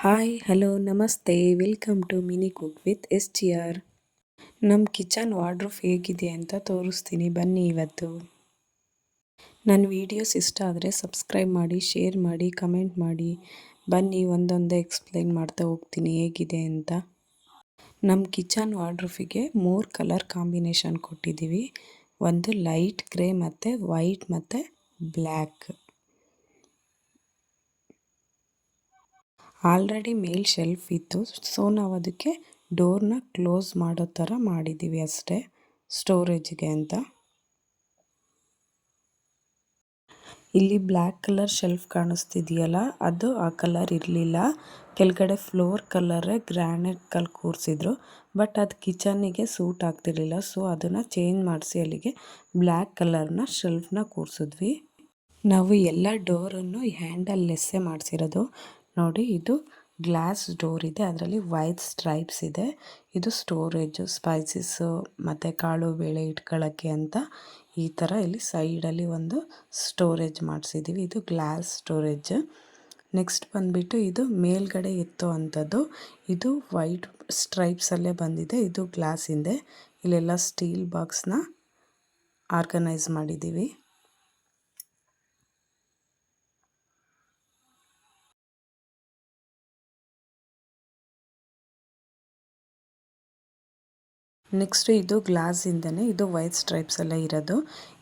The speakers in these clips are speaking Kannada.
ಹಾಯ್ ಹಲೋ ನಮಸ್ತೆ welcome to mini cook with SGR. ನಮ್ಮ ಕಿಚನ್ ವಾರ್ಡ್ರೋಬ್ ಹೇಗಿದೆ ಅಂತ ತೋರಿಸ್ತೀನಿ ಬನ್ನಿ ಇವತ್ತು. ನನ್ನ ವೀಡಿಯೋಸ್ ಇಷ್ಟ ಆದರೆ ಸಬ್ಸ್ಕ್ರೈಬ್ ಮಾಡಿ, ಶೇರ್ ಮಾಡಿ, ಕಮೆಂಟ್ ಮಾಡಿ. ಬನ್ನಿ ಒಂದೊಂದೇ ಎಕ್ಸ್ಪ್ಲೈನ್ ಮಾಡ್ತಾ ಹೋಗ್ತೀನಿ ಹೇಗಿದೆ ಅಂತ. ನಮ್ಮ ಕಿಚನ್ ವಾರ್ಡ್ರೋಬಿಗೆ 3 ಕಲರ್ ಕಾಂಬಿನೇಷನ್ ಕೊಟ್ಟಿದ್ದೀವಿ. ಒಂದು ಲೈಟ್ ಗ್ರೇ ಮತ್ತು ವೈಟ್ ಮತ್ತು ಬ್ಲ್ಯಾಕ್. ಆಲ್ರೆಡಿ ಮೇಲ್ ಶೆಲ್ಫ್ ಇತ್ತು, ಸೊ ನಾವು ಅದಕ್ಕೆ ಡೋರ್ನ ಕ್ಲೋಸ್ ಮಾಡೋ ಥರ ಮಾಡಿದ್ದೀವಿ ಅಷ್ಟೇ, ಸ್ಟೋರೇಜ್ಗೆ ಅಂತ. ಇಲ್ಲಿ ಬ್ಲ್ಯಾಕ್ ಕಲರ್ ಶೆಲ್ಫ್ ಕಾಣಿಸ್ತಿದೆಯಲ್ಲ, ಅದು ಆ ಕಲರ್ ಇರಲಿಲ್ಲ. ಕೆಳಗಡೆ ಫ್ಲೋರ್ ಕಲರೇ ಗ್ರಾನೈಟ್ ಕಲ್ ಕೂರಿಸಿದ್ರು, ಬಟ್ ಅದು ಕಿಚನ್ನಿಗೆ ಸೂಟ್ ಆಗ್ತಿರ್ಲಿಲ್ಲ. ಸೊ ಅದನ್ನು ಚೇಂಜ್ ಮಾಡಿಸಿ ಅಲ್ಲಿಗೆ ಬ್ಲ್ಯಾಕ್ ಕಲರ್ನ ಶೆಲ್ಫ್ನ ಕೂರಿಸಿದ್ವಿ. ನಾವು ಎಲ್ಲ ಡೋರನ್ನು ಹ್ಯಾಂಡಲ್ಲೆಸ್ಸೇ ಮಾಡಿಸಿರೋದು. ನೋಡಿ, ಇದು ಗ್ಲಾಸ್ ಡೋರ್ ಇದೆ, ಅದರಲ್ಲಿ ವೈಟ್ ಸ್ಟ್ರೈಪ್ಸ್ ಇದೆ. ಇದು ಸ್ಟೋರೇಜು, ಸ್ಪೈಸಸ್ಸು ಮತ್ತು ಕಾಳು ಬೇಳೆ ಇಟ್ಕೊಳ್ಳೋಕ್ಕೆ ಅಂತ ಈ ಥರ ಇಲ್ಲಿ ಸೈಡಲ್ಲಿ ಒಂದು ಸ್ಟೋರೇಜ್ ಮಾಡಿಸಿದ್ದೀವಿ. ಇದು ಗ್ಲಾಸ್ ಸ್ಟೋರೇಜ್. ನೆಕ್ಸ್ಟ್ ಬಂದುಬಿಟ್ಟು ಇದು ಮೇಲ್ಗಡೆ ಎತ್ತೋ ಅಂಥದ್ದು. ಇದು ವೈಟ್ ಸ್ಟ್ರೈಪ್ಸಲ್ಲೇ ಬಂದಿದೆ. ಇದು ಗ್ಲಾಸಿಂದೆ. ಇಲ್ಲೆಲ್ಲ ಸ್ಟೀಲ್ ಬಾಕ್ಸ್ನ ಆರ್ಗನೈಸ್ ಮಾಡಿದ್ದೀವಿ. ನೆಕ್ಸ್ಟ್ ಇದು ಗ್ಲಾಸಿಂದನೇ, ಇದು ವೈಟ್ ಸ್ಟ್ರೈಪ್ಸ್ ಎಲ್ಲ ಇರೋದು.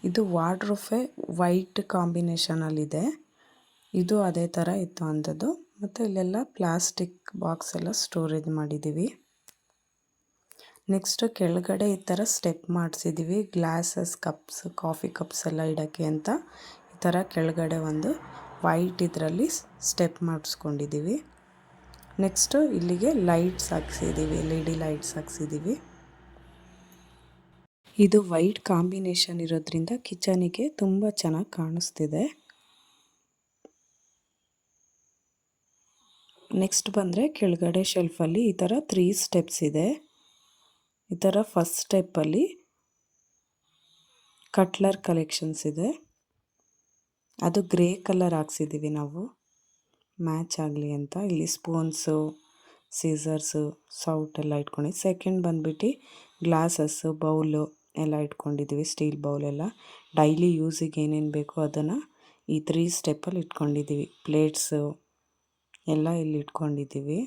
ಇದು ವಾರ್ಡ್ರೋಬೇ ವೈಟ್ ಕಾಂಬಿನೇಷನಲ್ಲಿದೆ. ಇದು ಅದೇ ಥರ ಇತ್ತು ಅಂಥದ್ದು. ಮತ್ತು ಇಲ್ಲೆಲ್ಲ ಪ್ಲಾಸ್ಟಿಕ್ ಬಾಕ್ಸ್ ಎಲ್ಲ ಸ್ಟೋರೇಜ್ ಮಾಡಿದ್ದೀವಿ. ನೆಕ್ಸ್ಟು ಕೆಳಗಡೆ ಈ ಥರ ಸ್ಟೆಪ್ ಮಾಡಿಸಿದ್ದೀವಿ. ಗ್ಲಾಸಸ್, ಕಪ್ಸ್, ಕಾಫಿ ಕಪ್ಸ್ ಎಲ್ಲ ಇಡೋಕ್ಕೆ ಅಂತ ಈ ಥರ ಕೆಳಗಡೆ ಒಂದು ವೈಟ್ ಇದರಲ್ಲಿ ಸ್ಟೆಪ್ ಮಾಡಿಸ್ಕೊಂಡಿದ್ದೀವಿ. ನೆಕ್ಸ್ಟು ಇಲ್ಲಿಗೆ ಲೈಟ್ಸ್ ಹಾಕ್ಸಿದ್ದೀವಿ, LED ಲೈಟ್ಸ್ ಹಾಕ್ಸಿದ್ದೀವಿ. ಇದು ವೈಟ್ ಕಾಂಬಿನೇಷನ್ ಇರೋದ್ರಿಂದ ಕಿಚನಿಗೆ ತುಂಬ ಚೆನ್ನಾಗಿ ಕಾಣಿಸ್ತಿದೆ. ನೆಕ್ಸ್ಟ್ ಬಂದರೆ ಕೆಳಗಡೆ ಶೆಲ್ಫಲ್ಲಿ ಈ ಥರ 3 ಸ್ಟೆಪ್ಸ್ ಇದೆ. ಈ ಥರ ಫಸ್ಟ್ ಸ್ಟೆಪ್ಪಲ್ಲಿ ಕಟ್ಲರ್ ಕಲೆಕ್ಷನ್ಸ್ ಇದೆ. ಅದು ಗ್ರೇ ಕಲರ್ ಹಾಕ್ಸಿದ್ದೀವಿ ನಾವು, ಮ್ಯಾಚ್ ಆಗಲಿ ಅಂತ. ಇಲ್ಲಿ ಸ್ಪೂನ್ಸು, ಸೀಸರ್ಸು, ಸೌಟ್ ಎಲ್ಲ ಇಟ್ಕೊಂಡಿದ್ದೀವಿ. ಸೆಕೆಂಡ್ ಬಂದುಬಿಟ್ಟು ಗ್ಲಾಸಸ್ಸು, ಬೌಲು ಎಲ್ಲ ಇಟ್ಕೊಂಡಿದ್ದೀವಿ. ಸ್ಟೀಲ್ ಬೌಲೆಲ್ಲ ಡೈಲಿ ಯೂಸಿಗೆ ಏನೇನು ಬೇಕೋ ಅದನ್ನು ಈ 3 ಸ್ಟೆಪ್ಪಲ್ಲಿ ಇಟ್ಕೊಂಡಿದ್ದೀವಿ. ಪ್ಲೇಟ್ಸು ಎಲ್ಲ ಇಲ್ಲಿ ಇಟ್ಕೊಂಡಿದ್ದೀವಿ.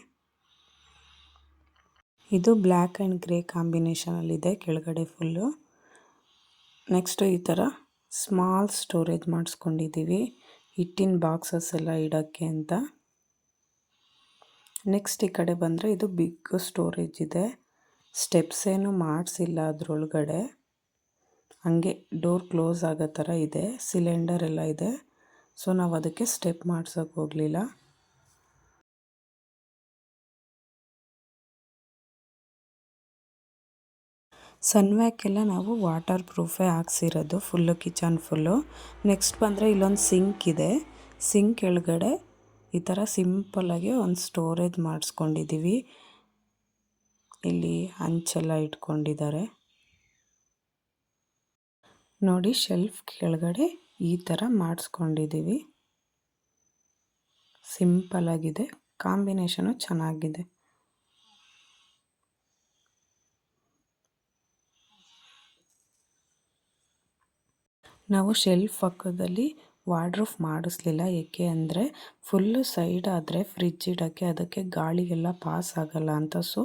ಇದು ಬ್ಲ್ಯಾಕ್ ಆ್ಯಂಡ್ ಗ್ರೇ ಕಾಂಬಿನೇಷನಲ್ಲಿದೆ ಕೆಳಗಡೆ ಫುಲ್ಲು. ನೆಕ್ಸ್ಟು ಈ ಥರ ಸ್ಮಾಲ್ ಸ್ಟೋರೇಜ್ ಮಾಡಿಸ್ಕೊಂಡಿದ್ದೀವಿ, ಹಿಟ್ಟಿನ ಬಾಕ್ಸಸ್ ಎಲ್ಲ ಇಡೋಕ್ಕೆ ಅಂತ. ನೆಕ್ಸ್ಟ್ ಈ ಕಡೆ ಬಂದರೆ ಇದು ಬಿಗ್ ಸ್ಟೋರೇಜ್ ಇದೆ. ಸ್ಟೆಪ್ಸ್ ಏನು ಮಾಡಿಸಿಲ್ಲ ಅದರೊಳಗಡೆ, ಹಾಗೆ ಡೋರ್ ಕ್ಲೋಸ್ ಆಗೋ ಥರ ಇದೆ. ಸಿಲಿಂಡರ್ ಎಲ್ಲ ಇದೆ, ಸೊ ನಾವು ಅದಕ್ಕೆ ಸ್ಟೆಪ್ ಮಾಡ್ಸೋಕೆ ಹೋಗಲಿಲ್ಲ. ಸನ್ವ್ಯಾಕೆಲ್ಲ ನಾವು ವಾಟರ್ ಪ್ರೂಫೇ ಹಾಕ್ಸಿರೋದು ಫುಲ್ಲು, ಕಿಚನ್ ಫುಲ್ಲು. ನೆಕ್ಸ್ಟ್ ಬಂದರೆ ಇಲ್ಲೊಂದು ಸಿಂಕ್ ಇದೆ. ಸಿಂಕ್ ಕೆಳಗಡೆ ಈ ಥರ ಸಿಂಪಲ್ಲಾಗಿ ಒಂದು ಸ್ಟೋರೇಜ್ ಮಾಡಿಸ್ಕೊಂಡಿದ್ದೀವಿ. ಇಲ್ಲಿ ಹಂಚೆಲ್ಲ ಇಟ್ಕೊಂಡಿದ್ದಾರೆ ನೋಡಿ. ಶೆಲ್ಫ್ ಕೆಳಗಡೆ ಈ ಥರ ಮಾಡಿಸ್ಕೊಂಡಿದ್ದೀವಿ. ಸಿಂಪಲ್ಲಾಗಿದೆ, ಕಾಂಬಿನೇಷನು ಚೆನ್ನಾಗಿದೆ. ನಾವು ಶೆಲ್ಫ್ ಪಕ್ಕದಲ್ಲಿ ವಾರ್ಡ್ರೋಬ್ ಮಾಡಿಸ್ಲಿಲ್ಲ, ಏಕೆ ಅಂದರೆ ಫುಲ್ಲು ಸೈಡ್ ಆದರೆ ಫ್ರಿಜ್ ಇಡೋಕ್ಕೆ ಅದಕ್ಕೆ ಗಾಳಿಗೆಲ್ಲ ಪಾಸ್ ಆಗೋಲ್ಲ ಅಂತ. ಸೊ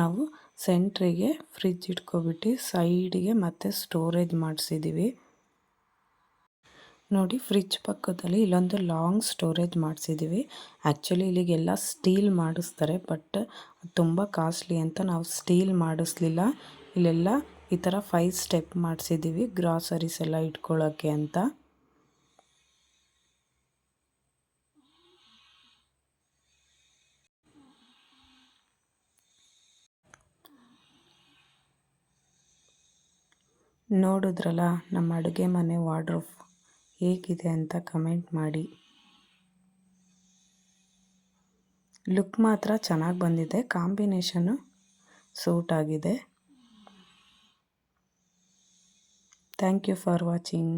ನಾವು ಸೆಂಟ್ರಿಗೆ ಫ್ರಿಜ್ ಇಟ್ಕೊಬಿಟ್ಟು ಸೈಡಿಗೆ ಮತ್ತೆ ಸ್ಟೋರೇಜ್ ಮಾಡಿಸಿದ್ದೀವಿ. ನೋಡಿ, ಫ್ರಿಜ್ ಪಕ್ಕದಲ್ಲಿ ಇಲ್ಲೊಂದು ಲಾಂಗ್ ಸ್ಟೋರೇಜ್ ಮಾಡಿಸಿದ್ದೀವಿ. ಆ್ಯಕ್ಚುಲಿ ಇಲ್ಲಿಗೆಲ್ಲ ಸ್ಟೀಲ್ ಮಾಡಿಸ್ತಾರೆ, ಬಟ್ ತುಂಬ ಕಾಸ್ಟ್ಲಿ ಅಂತ ನಾವು ಸ್ಟೀಲ್ ಮಾಡಿಸ್ಲಿಲ್ಲ. ಇಲ್ಲೆಲ್ಲ ಈ ಥರ 5 ಸ್ಟೆಪ್ ಮಾಡಿಸಿದ್ದೀವಿ, ಗ್ರಾಸರೀಸ್ ಎಲ್ಲ ಇಟ್ಕೊಳ್ಳೋಕ್ಕೆ ಅಂತ. ನೋಡಿದ್ರಲ್ಲ ನಮ್ಮ ಅಡುಗೆ ಮನೆ ವಾರ್ಡ್ರೋಬ್ ಹೇಗಿದೆ ಅಂತ ಕಮೆಂಟ್ ಮಾಡಿ. ಲುಕ್ ಮಾತ್ರ ಚೆನ್ನಾಗಿ ಬಂದಿದೆ, ಕಾಂಬಿನೇಷನು ಸೂಟ್ ಆಗಿದೆ. Thank you for watching.